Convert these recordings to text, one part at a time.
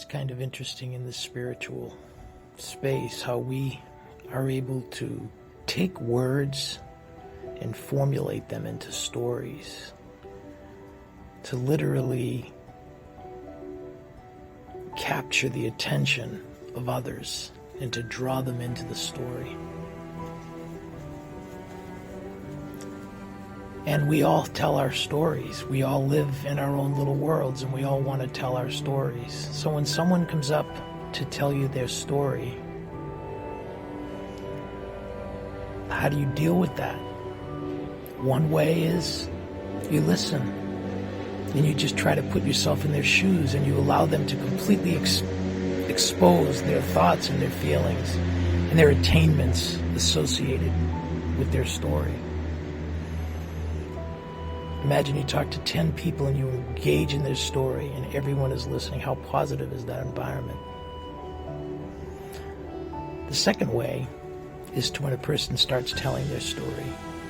It's kind of interesting in the spiritual space how we are able to take words and formulate them into stories, to literally capture the attention of others and to draw them into the story. And we all tell our stories. We all live in our own little worlds, and we all want to tell our stories. So when someone comes up to tell you their story, how do you deal with that? One way is you listen, and you just try to put yourself in their shoes, and you allow them to completely expose their thoughts and their feelings and their attainments associated with their story. Imagine you talk to 10 people and you engage in their story and everyone is listening. How positive is that environment? The second way is to when a person starts telling their story,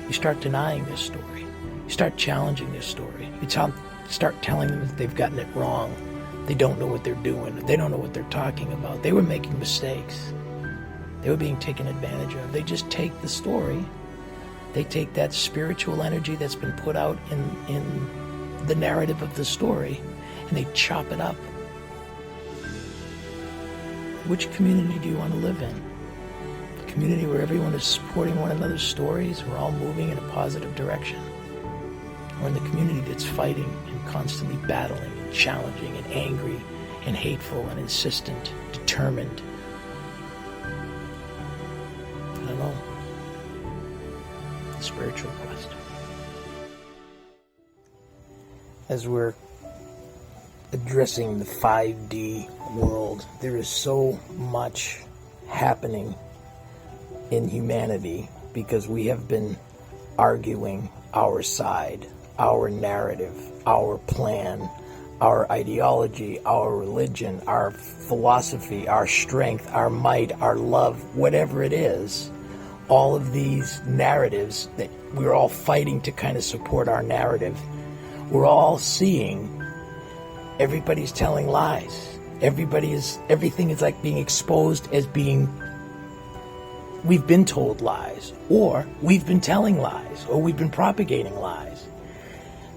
you start denying their story. You start challenging their story. You start telling them that they've gotten it wrong. They don't know what they're doing. They don't know what they're talking about. They were making mistakes. They were being taken advantage of. They just take the story. They take that spiritual energy that's been put out in the narrative of the story, and they chop it up. Which community do you want to live in? A community where everyone is supporting one another's stories, we're all moving in a positive direction? Or in the community that's fighting and constantly battling and challenging and angry and hateful and insistent, determined? I don't know. Spiritual quest. As we're addressing the 5D world, there is so much happening in humanity because we have been arguing our side, our narrative, our plan, our ideology, our religion, our philosophy, our strength, our might, our love, whatever it is. All of these narratives that we're all fighting to kind of support our narrative. We're all seeing everybody's telling lies. Everything is like being exposed as being, we've been told lies, or we've been telling lies, or we've been propagating lies.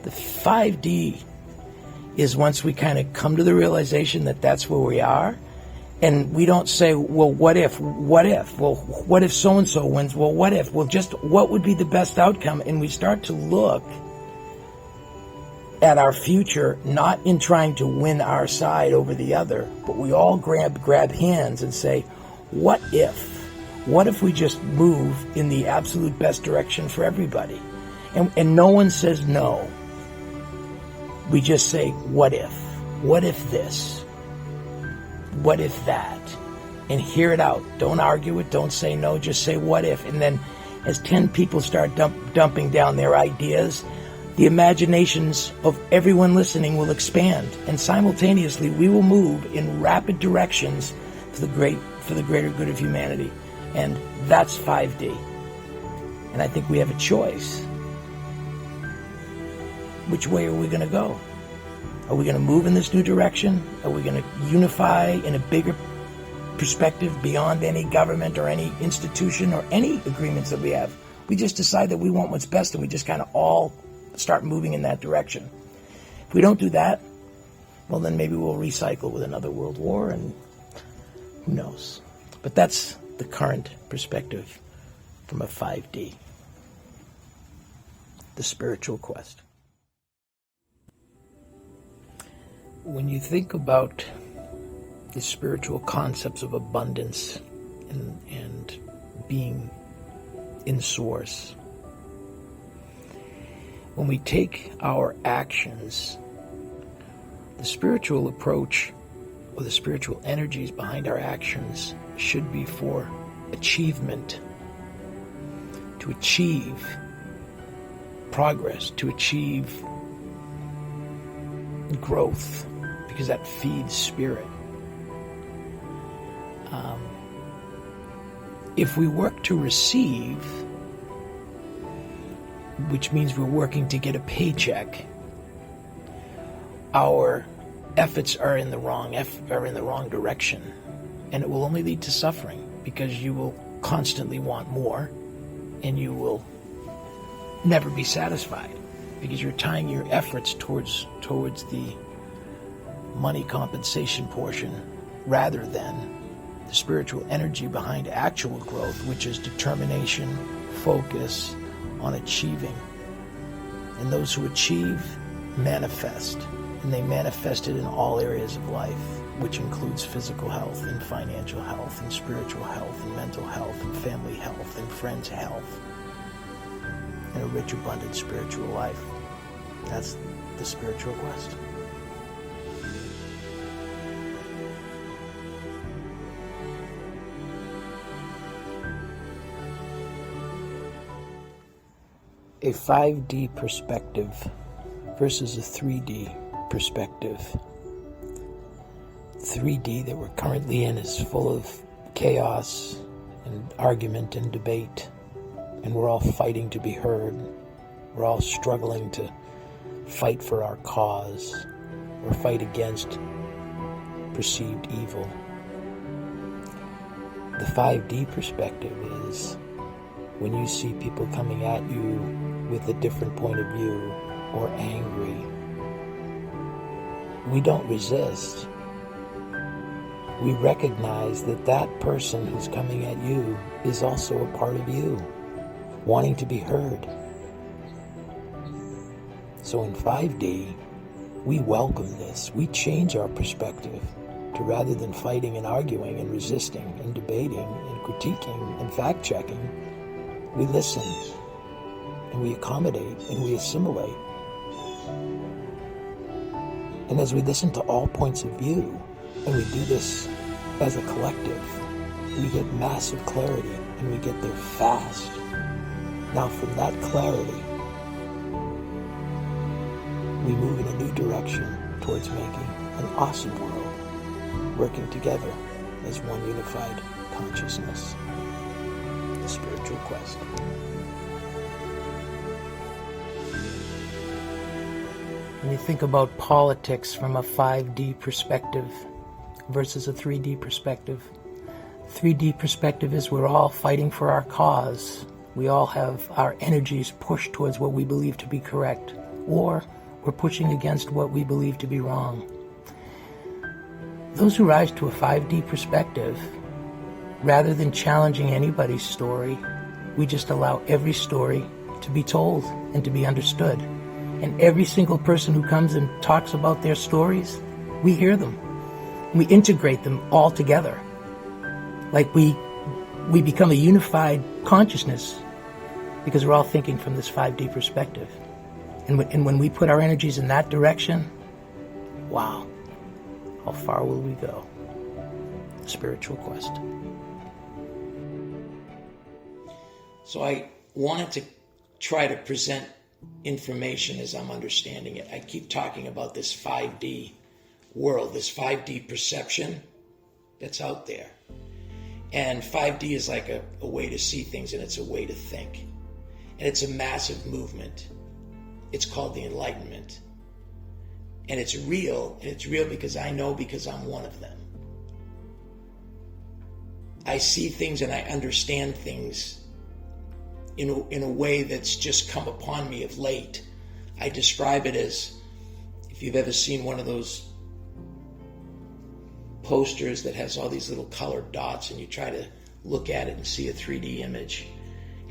The 5D is once we kind of come to the realization that that's where we are. And we don't say, well, what if? Well, what if so-and-so wins? Well, what if? Well, just what would be the best outcome? And we start to look at our future, not in trying to win our side over the other, but we all grab hands and say, what if? What if we just move in the absolute best direction for everybody? And no one says no. We just say, what if? What if this? What if that? And hear it out. Don't argue it. Don't say no. Just say what if. And then as 10 people start dumping down their ideas, the imaginations of everyone listening will expand. And simultaneously, we will move in rapid directions for the greater good of humanity. And that's 5D. And I think we have a choice. Which way are we going to go? Are we going to move in this new direction? Are we going to unify in a bigger perspective beyond any government or any institution or any agreements that we have? We just decide that we want what's best and we just kind of all start moving in that direction. If we don't do that, well, then maybe we'll recycle with another world war and who knows. But that's the current perspective from a 5D, the spiritual quest. When you think about the spiritual concepts of abundance and being in source, when we take our actions, the spiritual approach or the spiritual energies behind our actions should be for achievement, to achieve progress, to achieve growth, because that feeds spirit. If we work to receive, which means we're working to get a paycheck, our efforts are in the wrong direction, and it will only lead to suffering, because you will constantly want more, and you will never be satisfied, because you're tying your efforts towards the money compensation portion rather than the spiritual energy behind actual growth, which is determination, focus on achieving. And those who achieve manifest, and they manifest it in all areas of life, which includes physical health and financial health and spiritual health and mental health and family health and friends' health and a rich, abundant spiritual life. That's the spiritual quest. A 5D perspective versus a 3D perspective. 3D that we're currently in is full of chaos and argument and debate, and we're all fighting to be heard. We're all struggling to fight for our cause or fight against perceived evil. The 5D perspective is when you see people coming at you with a different point of view or angry, we don't resist. We recognize that that person who's coming at you is also a part of you, wanting to be heard. So in 5D, we welcome this. We change our perspective to, rather than fighting and arguing and resisting and debating and critiquing and fact-checking, we listen and we accommodate and we assimilate. And as we listen to all points of view, and we do this as a collective, we get massive clarity, and we get there fast. Now from that clarity, we move in a new direction towards making an awesome world, working together as one unified consciousness. The spiritual quest. When you think about politics from a 5D perspective versus a 3D perspective, 3D perspective is we're all fighting for our cause. We all have our energies pushed towards what we believe to be correct, or we're pushing against what we believe to be wrong. Those who rise to a 5D perspective, rather than challenging anybody's story, we just allow every story to be told and to be understood. And every single person who comes and talks about their stories, we hear them. We integrate them all together. Like we become a unified consciousness because we're all thinking from this 5D perspective. And when we put our energies in that direction, wow, how far will we go? The spiritual quest. So I wanted to try to present information as I'm understanding it. I keep talking about this 5D world, this 5D perception that's out there. And 5D is like a way to see things, and it's a way to think. And it's a massive movement. It's called the enlightenment. And it's real, because I know, because I'm one of them. I see things and I understand things in a way that's just come upon me of late. I describe it as, if you've ever seen one of those posters that has all these little colored dots, and you try to look at it and see a 3D image,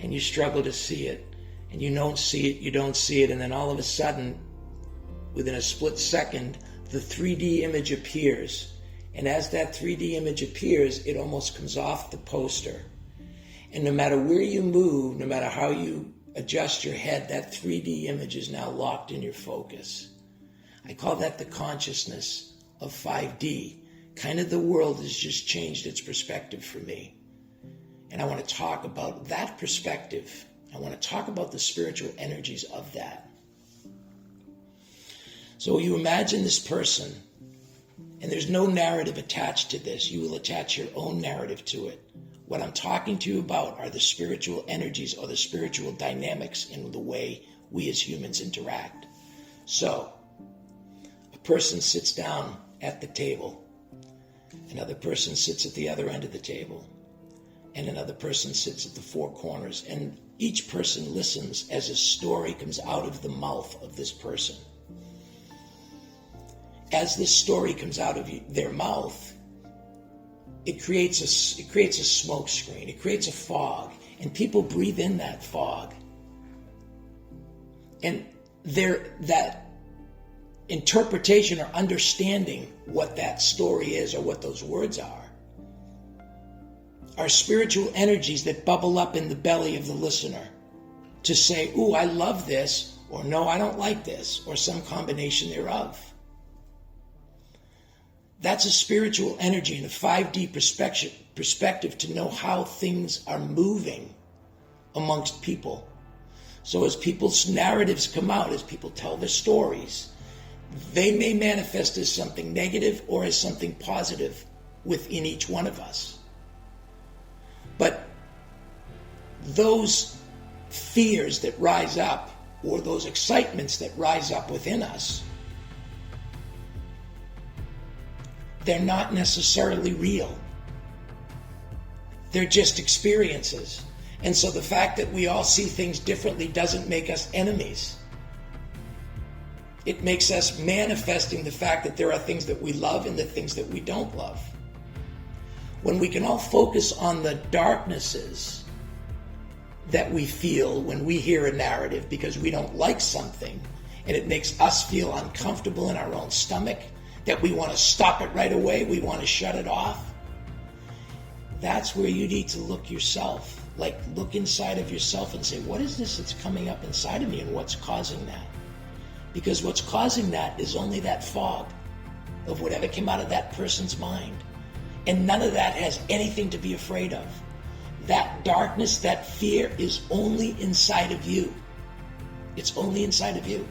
and you struggle to see it, and you don't see it, and then all of a sudden, within a split second, the 3D image appears. And as that 3D image appears, it almost comes off the poster. And no matter where you move, no matter how you adjust your head, that 3D image is now locked in your focus. I call that the consciousness of 5D. Kind of the world has just changed its perspective for me. And I want to talk about that perspective. I want to talk about the spiritual energies of that. So you imagine this person, and there's no narrative attached to this. You will attach your own narrative to it. What I'm talking to you about are the spiritual energies or the spiritual dynamics in the way we as humans interact. So, a person sits down at the table, another person sits at the other end of the table, and another person sits at the four corners, and each person listens as a story comes out of the mouth of this person. As this story comes out of their mouth, it creates a smoke screen, it creates a fog, and people breathe in that fog. And that interpretation or understanding what that story is or what those words are spiritual energies that bubble up in the belly of the listener to say, ooh, I love this, or no, I don't like this, or some combination thereof. That's a spiritual energy and a 5D perspective to know how things are moving amongst people. So as people's narratives come out, as people tell their stories, they may manifest as something negative or as something positive within each one of us. But those fears that rise up, or those excitements that rise up within us, they're not necessarily real. They're just experiences. And so the fact that we all see things differently doesn't make us enemies. It makes us manifesting the fact that there are things that we love and the things that we don't love. When we can all focus on the darknesses that we feel when we hear a narrative because we don't like something, and it makes us feel uncomfortable in our own stomach, that we want to stop it right away, we want to shut it off, that's where you need to look yourself. Like, look inside of yourself and say, what is this that's coming up inside of me, and what's causing that? Because what's causing that is only that fog of whatever came out of that person's mind. And none of that has anything to be afraid of. That darkness, that fear is only inside of you. It's only inside of you.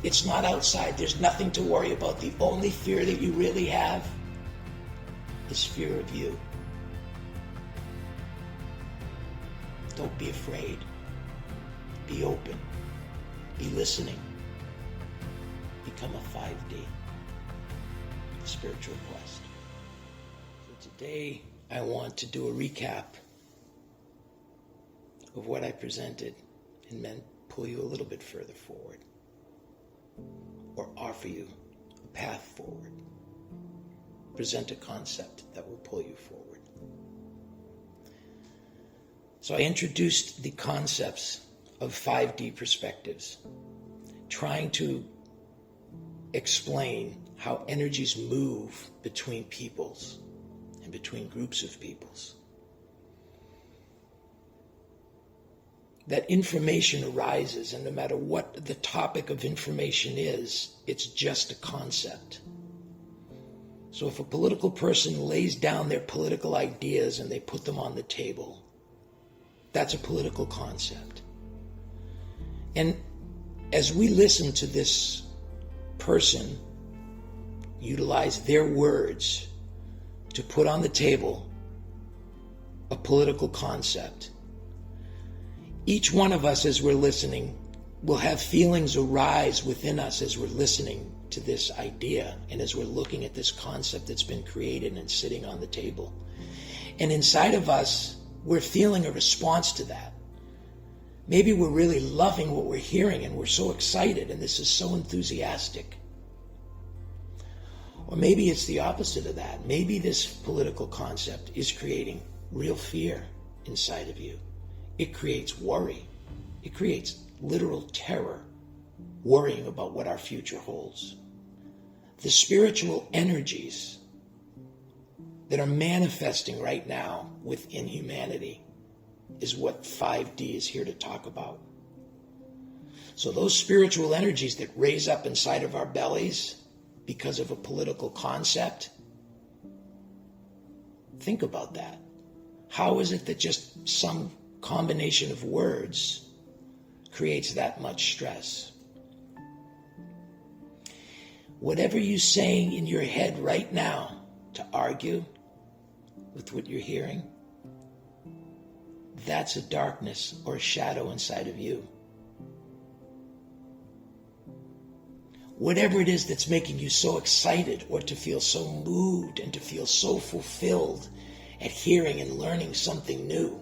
It's not outside. There's nothing to worry about. The only fear that you really have is fear of you. Don't be afraid. Be open. Be listening. Become a 5D spiritual quest. So today I want to do a recap of what I presented and then pull you a little bit further forward, or offer you a path forward. Present a concept that will pull you forward. So I introduced the concepts of 5D perspectives, trying to explain how energies move between peoples and between groups of peoples. That information arises, and no matter what the topic of information is, it's just a concept. So if a political person lays down their political ideas and they put them on the table, that's a political concept. And as we listen to this person utilize their words to put on the table a political concept, each one of us, as we're listening, will have feelings arise within us as we're listening to this idea and as we're looking at this concept that's been created and sitting on the table. And inside of us, we're feeling a response to that. Maybe we're really loving what we're hearing and we're so excited and this is so enthusiastic. Or maybe it's the opposite of that. Maybe this political concept is creating real fear inside of you. It creates worry. It creates literal terror, worrying about what our future holds. The spiritual energies that are manifesting right now within humanity is what 5D is here to talk about. So those spiritual energies that raise up inside of our bellies because of a political concept, think about that. How is it that just some combination of words creates that much stress? Whatever you're saying in your head right now to argue with what you're hearing, that's a darkness or a shadow inside of you. whatever it is that's making you so excited, or to feel so moved and to feel so fulfilled at hearing and learning something new,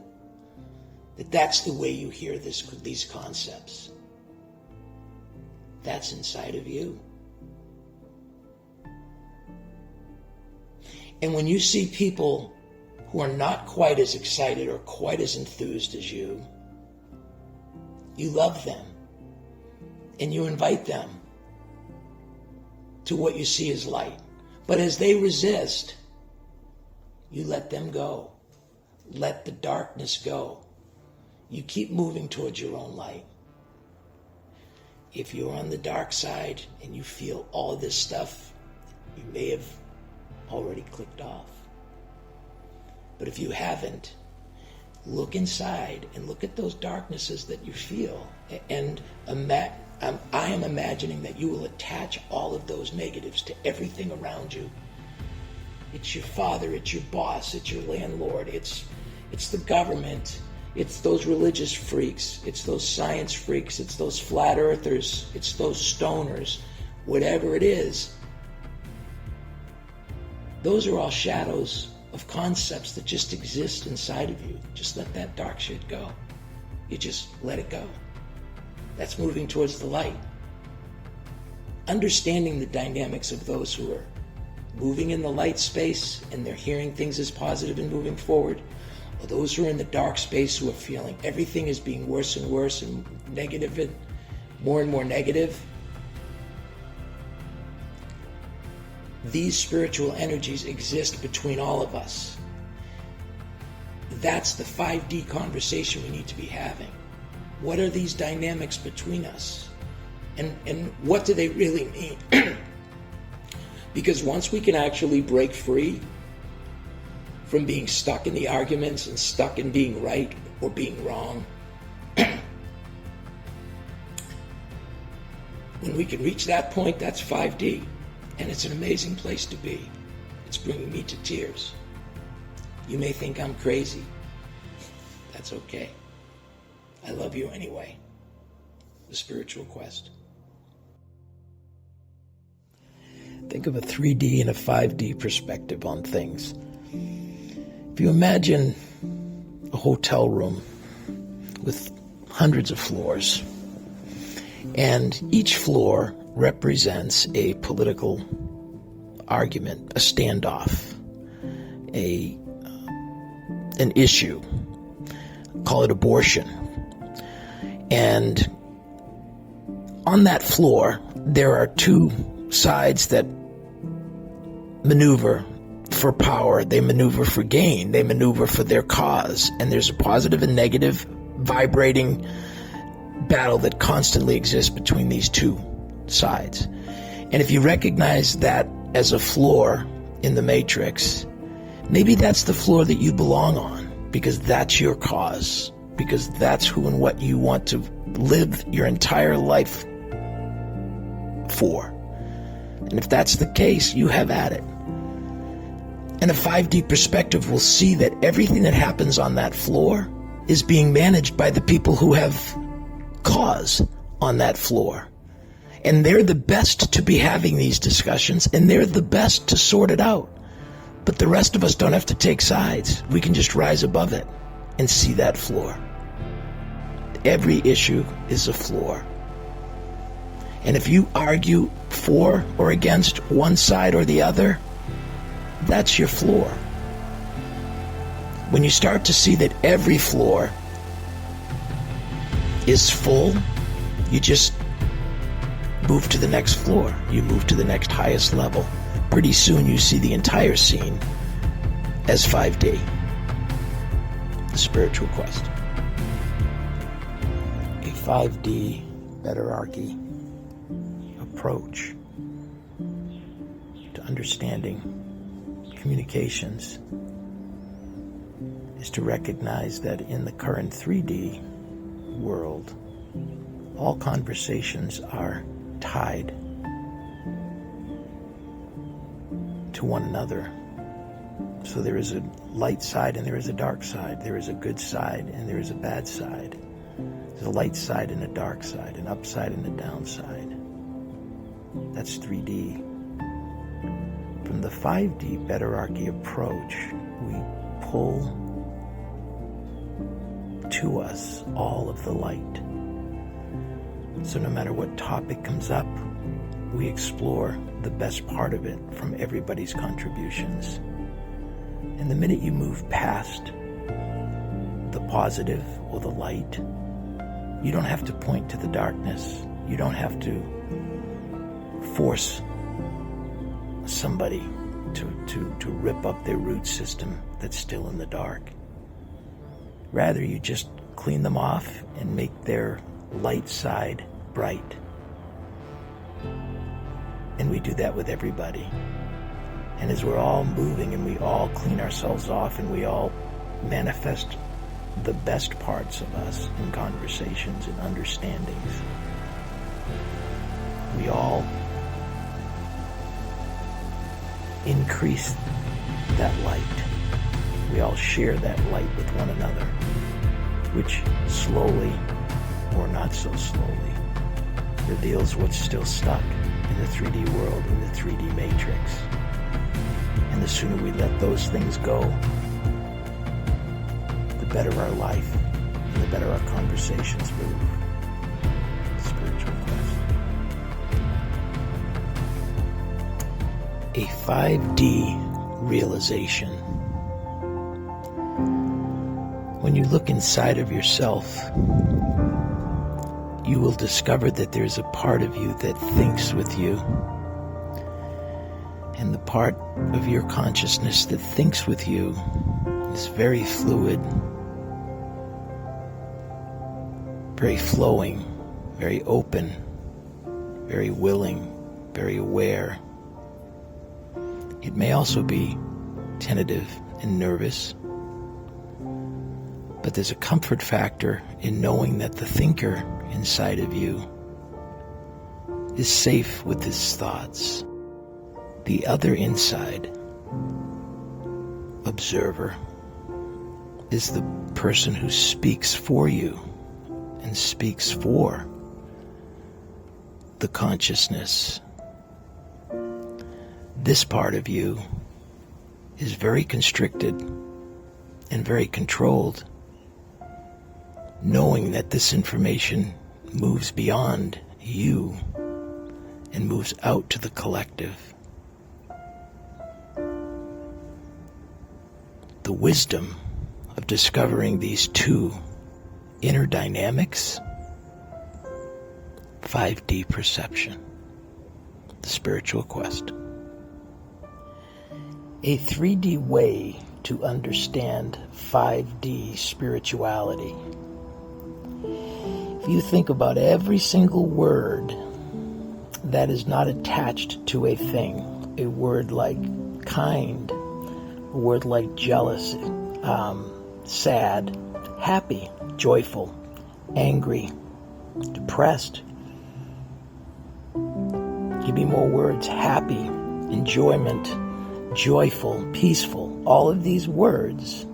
that's the way you hear these concepts. That's inside of you. And when you see people who are not quite as excited or quite as enthused as you love them and you invite them to what you see as light. But as they resist, you let them go. Let the darkness go. You keep moving towards your own light. If you're on the dark side and you feel all this stuff, you may have already clicked off. But if you haven't, look inside and look at those darknesses that you feel, and I am imagining that you will attach all of those negatives to everything around you. It's your father, it's your boss, it's your landlord, it's the government, it's those religious freaks, it's those science freaks, it's those flat earthers, it's those stoners, whatever it is. Those are all shadows of concepts that just exist inside of you. Just let that dark shit go. You just let it go. That's moving towards the light. Understanding the dynamics of those who are moving in the light space and they're hearing things as positive and moving forward, or those who are in the dark space who are feeling everything is being worse and worse and negative and more negative. These spiritual energies exist between all of us. That's the 5D conversation we need to be having. What are these dynamics between us? And what do they really mean? Because once we can actually break free from being stuck in the arguments and stuck in being right or being wrong, when we can reach that point, that's 5D. And it's an amazing place to be. It's bringing me to tears. You may think I'm crazy. That's okay. I love you anyway. The Spiritual Quest. Think of a 3D and a 5D perspective on things. If you imagine a hotel room with hundreds of floors, and each floor represents a political argument, a standoff, an issue. Call it abortion. And on that floor, there are two sides that maneuver for power. They maneuver for gain. They maneuver for their cause. And there's a positive and negative vibrating battle that constantly exists between these two sides. And if you recognize that as a floor in the matrix, maybe that's the floor that you belong on, because that's your cause, because that's who and what you want to live your entire life for. And if that's the case, you have at it. And a 5D perspective will see that everything that happens on that floor is being managed by the people who have cause on that floor. And they're the best to be having these discussions, and they're the best to sort it out. But the rest of us don't have to take sides. We can just rise above it and see that floor. Every issue is a floor. And if you argue for or against one side or the other, that's your floor. When you start to see that every floor is full, you just move to the next floor. You move to the next highest level. Pretty soon you see the entire scene as 5D. The Spiritual Quest. A 5D Betterarchy approach to understanding communications is to recognize that in the current 3D world, all conversations are tied to one another. So there is a light side and there is a dark side. There is a good side and there is a bad side. There's a light side and a dark side, an upside and a downside. That's 3D. From the 5D Betterarchy approach, we pull to us all of the light. So no matter what topic comes up, we explore the best part of it from everybody's contributions. And the minute you move past the positive or the light, you don't have to point to the darkness. You don't have to force somebody to rip up their root system that's still in the dark. Rather, you just clean them off and make their light side bright. And we do that with everybody. And as we're all moving and we all clean ourselves off and we all manifest the best parts of us in conversations and understandings, we all increase that light. We all share that light with one another, which slowly, or not so slowly, reveals what's still stuck in the 3D world, in the 3D matrix. And the sooner we let those things go, the better our life and the better our conversations move. Spiritual quest. A 5D realization. When you look inside of yourself, you will discover that there's a part of you that thinks with you. And the part of your consciousness that thinks with you is very fluid, very flowing, very open, very willing, very aware. It may also be tentative and nervous, but there's a comfort factor in knowing that the thinker inside of you is safe with his thoughts. The other inside, observer, is the person who speaks for you and speaks for the consciousness. This part of you is very constricted and very controlled, knowing that this information moves beyond you and moves out to the collective. The wisdom of discovering these two inner dynamics, 5D perception, the spiritual quest. A 3D way to understand 5D spirituality. If you think about every single word that is not attached to a thing, a word like kind, a word like jealous, sad, happy, joyful, angry, depressed. Give me more words: happy, enjoyment, joyful, peaceful. All of these words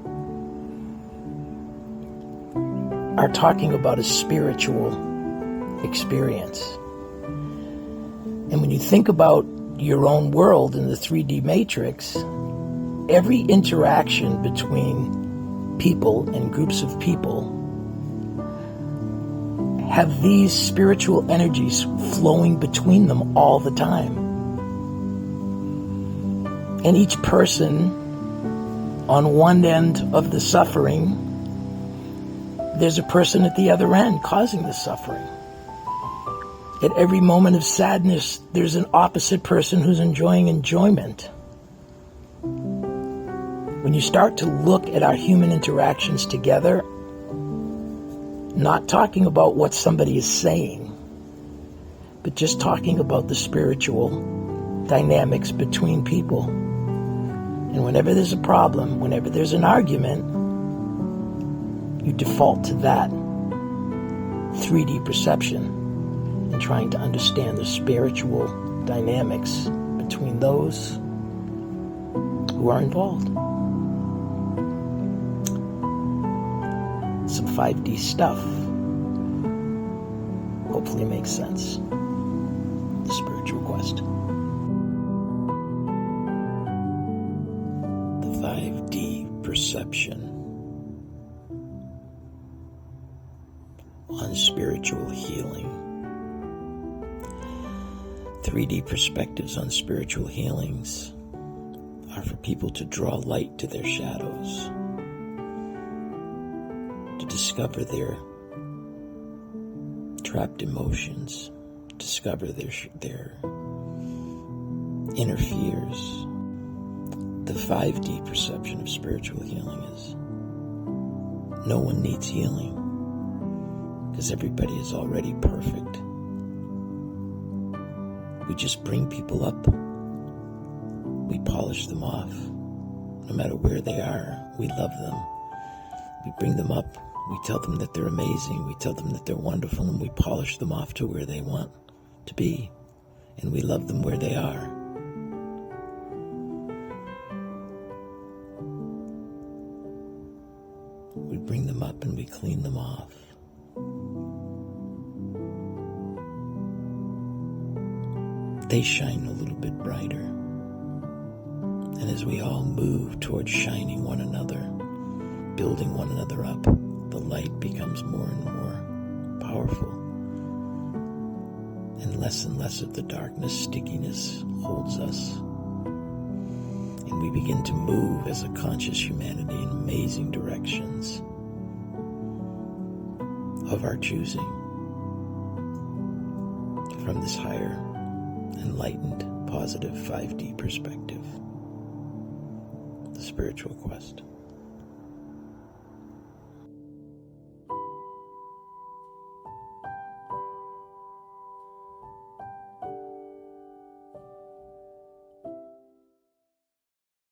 are talking about a spiritual experience. And when you think about your own world in the 3D matrix, every interaction between people and groups of people have these spiritual energies flowing between them all the time. And each person on one end of the suffering, there's a person at the other end causing the suffering. At every moment of sadness, there's an opposite person who's enjoying enjoyment. When you start to look at our human interactions together, not talking about what somebody is saying, but just talking about the spiritual dynamics between people. And whenever there's a problem, whenever there's an argument, you default to that 3D perception and trying to understand the spiritual dynamics between those who are involved. Some 5D stuff. Hopefully it makes sense. The spiritual quest. Quest. The 5D perception on spiritual healing. 3D perspectives on spiritual healings are for people to draw light to their shadows, to discover their trapped emotions, discover their inner fears. The 5D perception of spiritual healing is no one needs healing because everybody is already perfect. We just bring people up. We polish them off. No matter where they are, we love them. We bring them up. We tell them that they're amazing. We tell them that they're wonderful, and we polish them off to where they want to be. And we love them where they are. We bring them up and we clean them off. They shine a little bit brighter. And as we all move towards shining one another, building one another up, the light becomes more and more powerful. And less of the darkness, stickiness holds us. And we begin to move as a conscious humanity in amazing directions of our choosing from this higher, enlightened, positive 5D perspective. The spiritual quest.